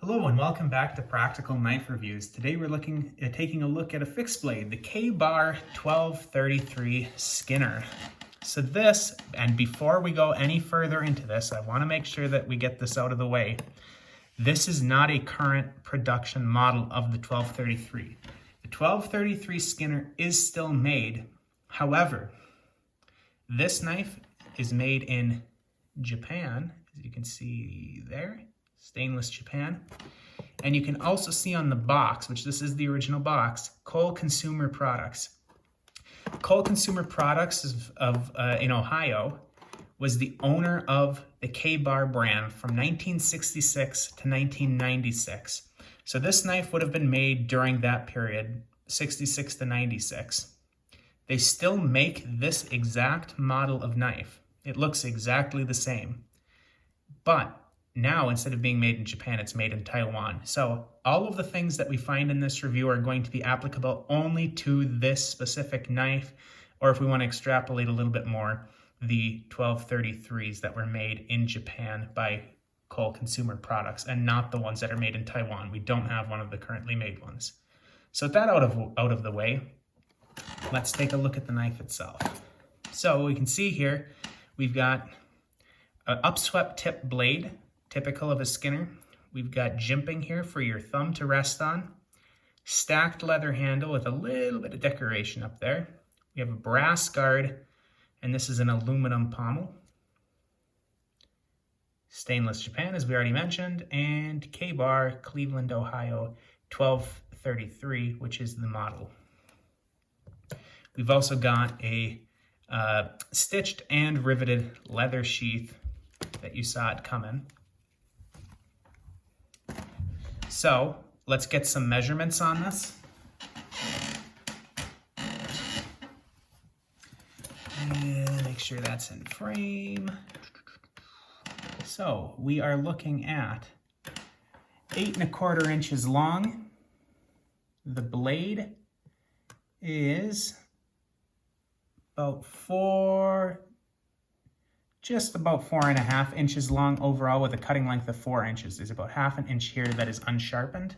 Hello and welcome back to Practical Knife Reviews. Today we're taking a look at a fixed blade, the K-Bar 1233 Skinner. So this, and before we go any further into this, I want to make sure that we get this out of the way. This is not a current production model of the 1233. The 1233 Skinner is still made. However, this knife is made in Japan, as you can see there. Stainless Japan. And you can also see on the box, which this is the original box, Cole Consumer Products. Cole Consumer Products in Ohio was the owner of the K-Bar brand from 1966 to 1996. So this knife would have been made during that period, 66 to 96. They still make this exact model of knife. It looks exactly the same. But now, instead of being made in Japan, it's made in Taiwan. So all of the things that we find in this review are going to be applicable only to this specific knife, or if we want to extrapolate a little bit more, the 1233s that were made in Japan by Cole Consumer Products and not the ones that are made in Taiwan. We don't have one of the currently made ones. So with that out of the way, let's take a look at the knife itself. So we can see here, we've got an upswept tip blade, typical of a Skinner. We've got jimping here for your thumb to rest on. Stacked leather handle with a little bit of decoration up there. We have a brass guard, and this is an aluminum pommel. Stainless Japan, as we already mentioned, and K-Bar, Cleveland, Ohio, 1233, which is the model. We've also got a stitched and riveted leather sheath that you saw it come in. So let's get some measurements on this. And make sure that's in frame. So we are looking at 8 1/4 inches long. The blade is about just about 4.5 inches long overall, with a cutting length of 4 inches. There's about 1/2 inch here that is unsharpened,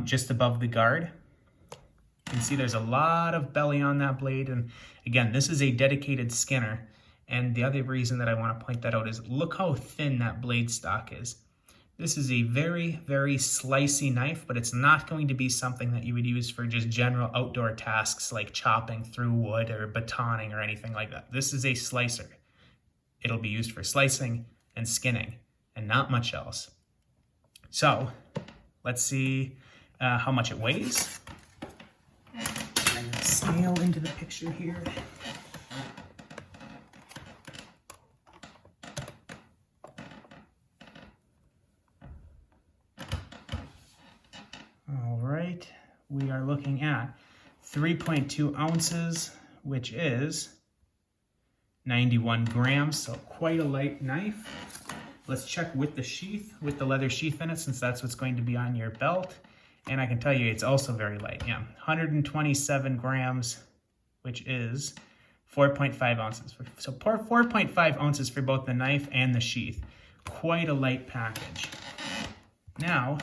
just above the guard. You can see there's a lot of belly on that blade. And again, this is a dedicated Skinner. And the other reason that I want to point that out is look how thin that blade stock is. This is a very, very slicey knife, but it's not going to be something that you would use for just general outdoor tasks like chopping through wood or batoning or anything like that. This is a slicer. It'll be used for slicing and skinning and not much else. So let's see how much it weighs. Bring the scale into the picture here. All right, we are looking at 3.2 ounces, which is 91 grams, so quite a light knife. Let's check with the sheath, with the leather sheath in it, since that's what's going to be on your belt. And I can tell you it's also very light, yeah. 127 grams, which is 4.5 ounces. So 4.5 ounces for both the knife and the sheath. Quite a light package. Now,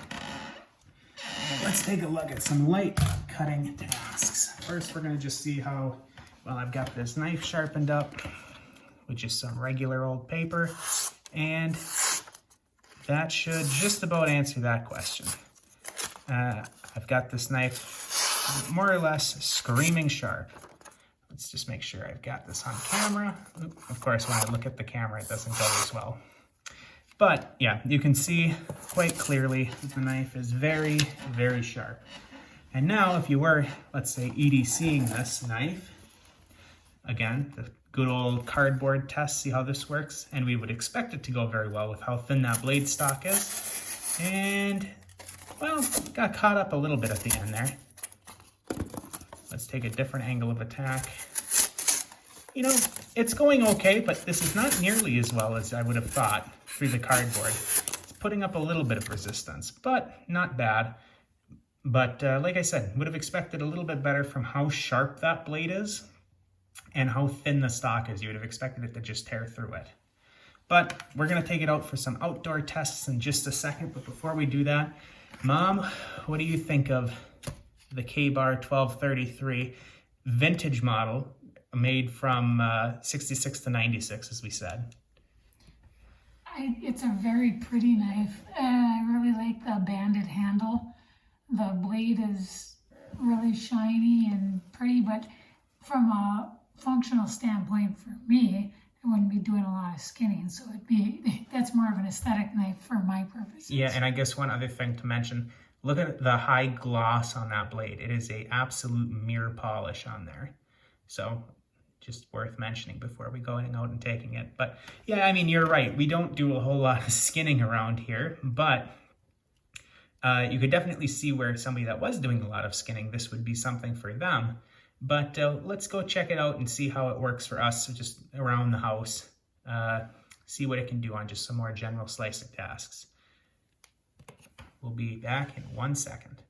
let's take a look at some light cutting tasks. First, we're gonna just see how well I've got this knife sharpened up, which is some regular old paper, and that should just about answer that question. I've got this knife more or less screaming sharp. Let's just make sure I've got this on camera. Of course, when I look at the camera, it doesn't go as well. But yeah, you can see quite clearly that the knife is very, very sharp. And now if you were, let's say, EDCing this knife, again, the good old cardboard test, see how this works? And we would expect it to go very well with how thin that blade stock is. And, well, got caught up a little bit at the end there. Let's take a different angle of attack. You know, it's going okay, but this is not nearly as well as I would have thought through the cardboard. It's putting up a little bit of resistance, but not bad. But like I said, would have expected a little bit better from how sharp that blade is and how thin the stock is. You would have expected it to just tear through it. But we're gonna take it out for some outdoor tests in just a second. But before we do that, Mom, what do you think of the K-Bar 1233 vintage model made from 66 to 96, as we said? It's a very pretty knife, and I really like the banded handle. The blade is really shiny and pretty, but from a functional standpoint for me, I wouldn't be doing a lot of skinning, so that's more of an aesthetic knife for my purposes. Yeah, and I guess one other thing to mention, look at the high gloss on that blade. It is a absolute mirror polish on there. So just worth mentioning before we going out and taking it. But yeah, I mean, you're right. We don't do a whole lot of skinning around here, but you could definitely see where somebody that was doing a lot of skinning, this would be something for them. But let's go check it out and see how it works for us, just around the house. See what it can do on just some more general slicing tasks. We'll be back in 1 second.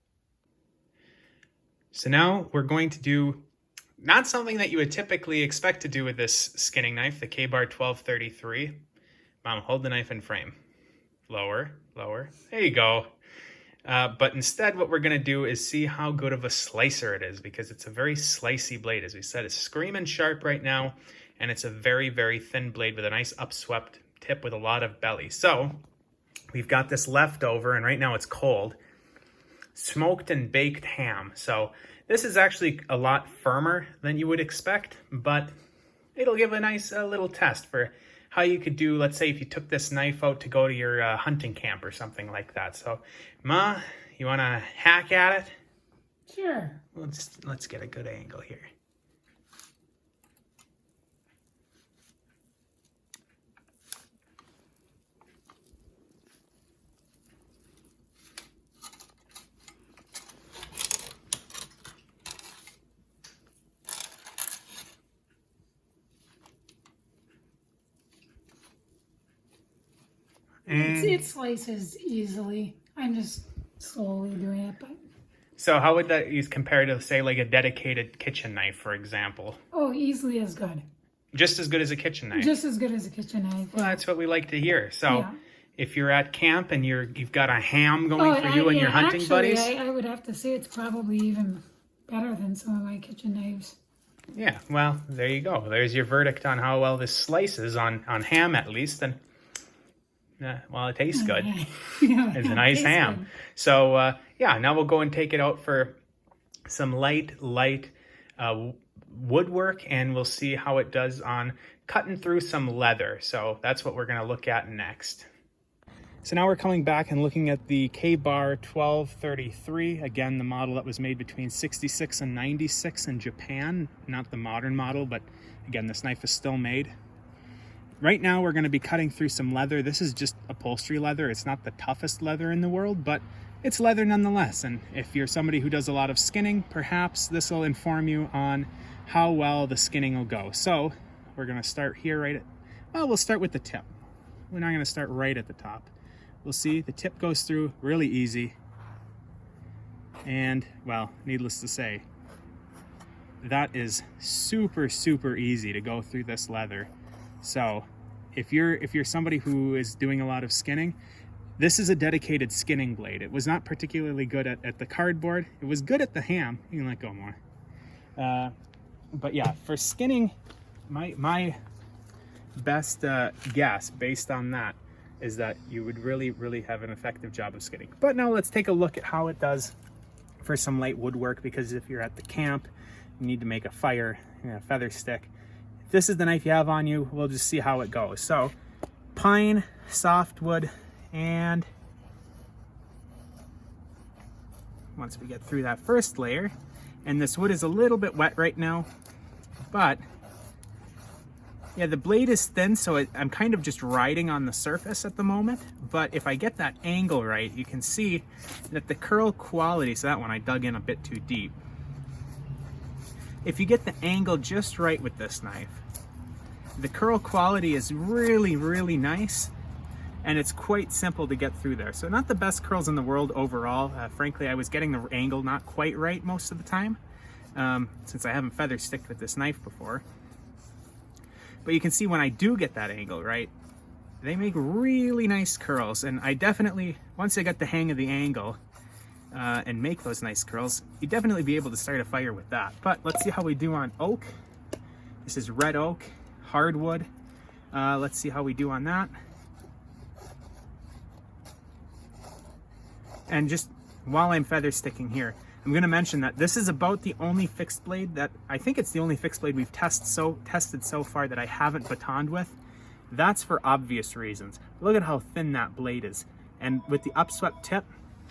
So now we're going to do not something that you would typically expect to do with this skinning knife, the K-Bar 1233. Mom, hold the knife in frame. Lower, lower. There you go. But instead what we're going to do is see how good of a slicer it is, because it's a very slicey blade. As we said, it's screaming sharp right now, and it's a very, very thin blade with a nice upswept tip with a lot of belly. So we've got this leftover, and right now it's cold, smoked and baked ham. So this is actually a lot firmer than you would expect, but it'll give a nice little test for how you could do, let's say if you took this knife out to go to your hunting camp or something like that. So, Ma, you want to hack at it? Sure. Let's get a good angle here. It slices easily. I'm just slowly doing it, but... So how would that use compared to, say, like a dedicated kitchen knife, for example? Oh, easily as good. Just as good as a kitchen knife? Just as good as a kitchen knife. Well, that's what we like to hear. So if you're at camp and you've got a ham going for you and your hunting buddies? I would have to say it's probably even better than some of my kitchen knives. Yeah, well, there you go. There's your verdict on how well this slices on ham, at least. And well, it tastes good. It's a nice ham. Good. So yeah, now we'll go and take it out for some light woodwork, and we'll see how it does on cutting through some leather. So that's what we're going to look at next. So now we're coming back and looking at the K-Bar 1233. Again, the model that was made between 66 and 96 in Japan. Not the modern model, but again, this knife is still made. Right now we're going to be cutting through some leather. This is just upholstery leather. It's not the toughest leather in the world, but it's leather nonetheless. And if you're somebody who does a lot of skinning, perhaps this will inform you on how well the skinning will go. So we're going to start here we'll start with the tip. We're not going to start right at the top. We'll see the tip goes through really easy. And well, needless to say, that is super, super easy to go through this leather. So if you're somebody who is doing a lot of skinning, this is a dedicated skinning blade. It was not particularly good at the cardboard. It was good at the ham. You can let go more. But yeah, for skinning, my best guess based on that is that you would really, really have an effective job of skinning. But now let's take a look at how it does for some light woodwork, because if you're at the camp, you need to make a fire, a feather stick. If this is the knife you have on you, we'll just see how it goes. So pine, softwood, and once we get through that first layer, and this wood is a little bit wet right now, but yeah, the blade is thin, so I'm kind of just riding on the surface at the moment. But if I get that angle right, you can see that the curl quality, so that one I dug in a bit too deep. If you get the angle just right with this knife, the curl quality is really, really nice, and it's quite simple to get through there. So not the best curls in the world overall. Frankly, I was getting the angle not quite right most of the time, since I haven't feather sticked with this knife before. But you can see when I do get that angle right, they make really nice curls. And I definitely, once I got the hang of the angle and make those nice curls, you'd definitely be able to start a fire with that. But let's see how we do on oak. This is red oak, hardwood. Let's see how we do on that. And just while I'm feather sticking here, I'm going to mention that this is about the only fixed blade that, I think it's the only fixed blade we've tested so far that I haven't batoned with. That's for obvious reasons. Look at how thin that blade is. And with the upswept tip,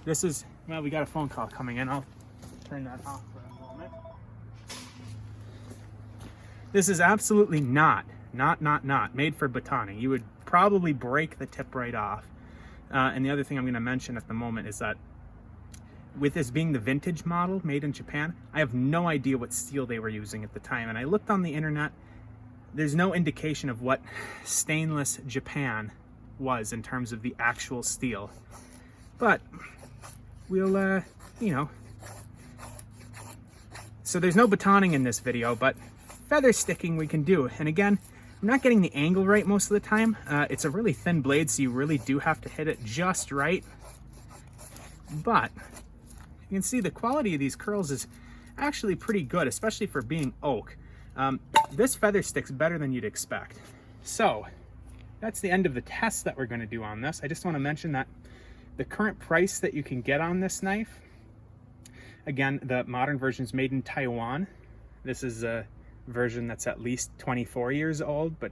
this is, well, we got a phone call coming in. I'll turn that off for a moment. This is absolutely not made for batoning. You would probably break the tip right off. And the other thing I'm going to mention at the moment is that with this being the vintage model made in Japan, I have no idea what steel they were using at the time. And I looked on the internet, there's no indication of what stainless Japan was in terms of the actual steel. But we'll, you know. So there's no batoning in this video, but feather sticking we can do. And again, I'm not getting the angle right most of the time. It's a really thin blade, so you really do have to hit it just right. But you can see the quality of these curls is actually pretty good, especially for being oak. This feather sticks better than you'd expect. So that's the end of the test that we're going to do on this. I just want to mention that the current price that you can get on this knife, again, the modern version is made in Taiwan. This is a version that's at least 24 years old, but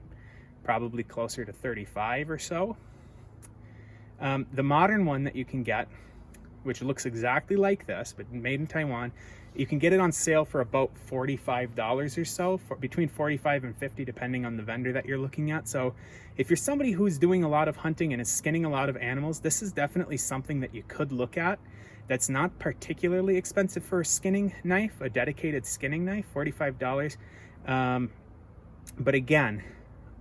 probably closer to 35 or so. The modern one that you can get, which looks exactly like this, but made in Taiwan, you can get it on sale for about $45 or so, between $45 and $50 depending on the vendor that you're looking at. So if you're somebody who's doing a lot of hunting and is skinning a lot of animals, this is definitely something that you could look at. That's not particularly expensive for a skinning knife, a dedicated skinning knife, $45. But again,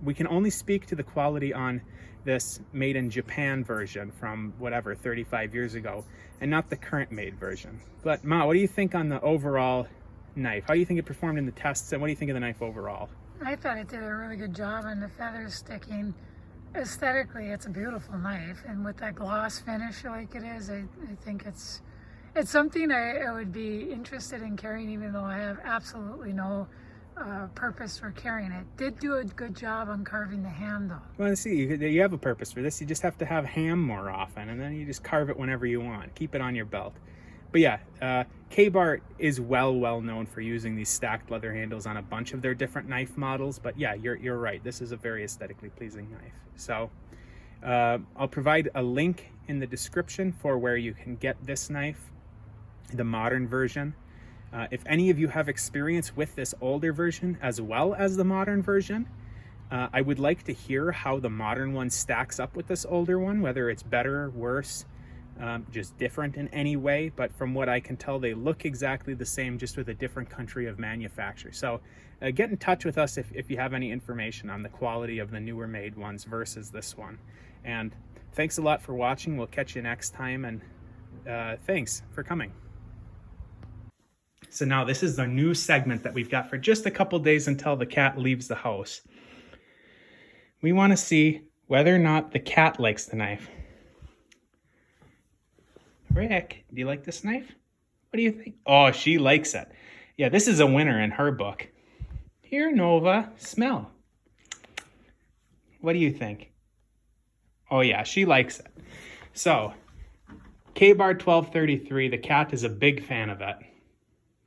we can only speak to the quality on this made in Japan version from whatever, 35 years ago, and not the current made version. But Ma, what do you think on the overall knife? How do you think it performed in the tests, and what do you think of the knife overall? I thought it did a really good job on the feather sticking. Aesthetically, it's a beautiful knife, and with that gloss finish like it is, I think it's something I would be interested in carrying, even though I have absolutely no purpose for carrying it. Did do a good job on carving the handle. Well, see, you have a purpose for this. You just have to have ham more often, and then you just carve it whenever you want. Keep it on your belt. But yeah, K-Bar is well known for using these stacked leather handles on a bunch of their different knife models. But yeah, you're right. This is a very aesthetically pleasing knife. So I'll provide a link in the description for where you can get this knife, the modern version. If any of you have experience with this older version as well as the modern version, I would like to hear how the modern one stacks up with this older one, whether it's better, worse, just different in any way. But from what I can tell, they look exactly the same, just with a different country of manufacture. So get in touch with us if you have any information on the quality of the newer made ones versus this one. And thanks a lot for watching. We'll catch you next time, and thanks for coming. So now this is the new segment that we've got for just a couple days until the cat leaves the house. We want to see whether or not the cat likes the knife. Rick, do you like this knife? What do you think? Oh, she likes it. Yeah, this is a winner in her book. Here, Nova, smell. What do you think? Oh yeah, she likes it. So, K-Bar 1233, the cat is a big fan of it.